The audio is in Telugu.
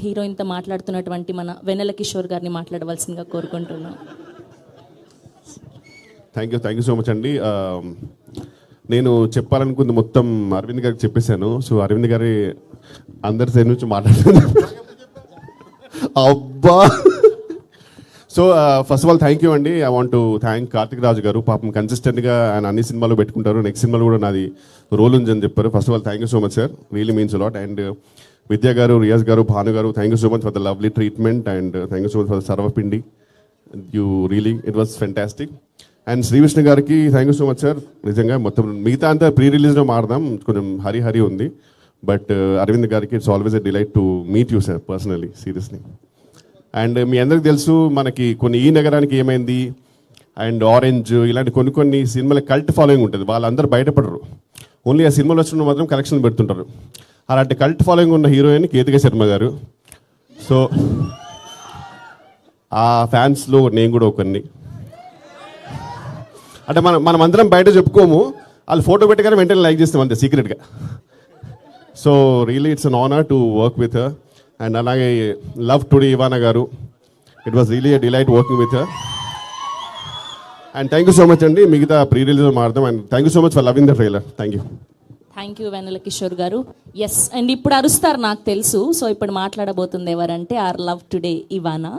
హీరోయిన్తో మాట్లాడుతున్నటువంటి మన వెన్నెల కిషోర్ గారిని మాట్లాడవలసిందిగా కోరుకుంటున్నాం. థ్యాంక్ యూ సో మచ్ అండి. నేను చెప్పాలనుకుంది మొత్తం అరవింద్ గారికి చెప్పేశాను. సో అరవింద్ గారి అందరి సైడ్ నుంచి మాట్లాడుతున్నాను. అబ్బా. So first of all thank you అండి. I want to thank Karthik Raju garu. పాపం కన్సిస్టెంట్గా ఆయన అన్ని సినిమాలు పెట్టుకుంటారు. నెక్స్ట్ సినిమాలో కూడా నాది రోల్ ఉందని చెప్పారు. First of all thank you so much sir, really means a lot. And Vidya garu, Riyaz garu, Bhanu garu, thank you so much for the lovely treatment and thank you so much for the sarvapindi. You really it was fantastic. And Srivishnu గారికి thank you so much sir. నిజంగా మొత్తం మిగతా అంతా ప్రీ రిలీజ్లో మారదాం, కొంచెం హరి ఉంది. బట్ అరవింద్ గారికి it's always a delight to meet you sir personally, seriously. And మీ అందరికి తెలుసు మనకి కొన్ని ఈ నగరానికి ఏమైంది అండ్ ఆరెంజ్ ఇలాంటి కొన్ని సినిమాల కల్ట్ ఫాలోయింగ్ ఉంటుంది. వాళ్ళందరూ బయటపడరు, ఓన్లీ ఆ సినిమాలు వచ్చిన మాత్రం కలెక్షన్ పెడుతుంటారు. అలాంటి కల్ట్ ఫాలోయింగ్ ఉన్న హీరోయిన్ కేతిక శర్మ గారు. సో ఆ ఫ్యాన్స్లో నేను కూడా ఒకరిని. అంటే మనం అందరం బయట చెప్పుకోము, వాళ్ళు ఫోటో పెట్టగానే వెంటనే లైక్ చేస్తాం అంతే సీక్రెట్గా. So really it's an honour to work with her. And అలాగే love today Ivana garu, it was really a delight working with her. And thank you so much అండి. మిగతా ప్రీ రిలీజ్ మారుదాం. And thank you so much for loving the trailer. Thank you Vennela Kishore garu. Yes, and ఇప్పుడు అరుస్తారు నాకు తెలుసు. సో ఇప్పుడు మాట్లాడబోతుంది ఎవరంటే ఆర్ లవ్ టుడే ఇవానా.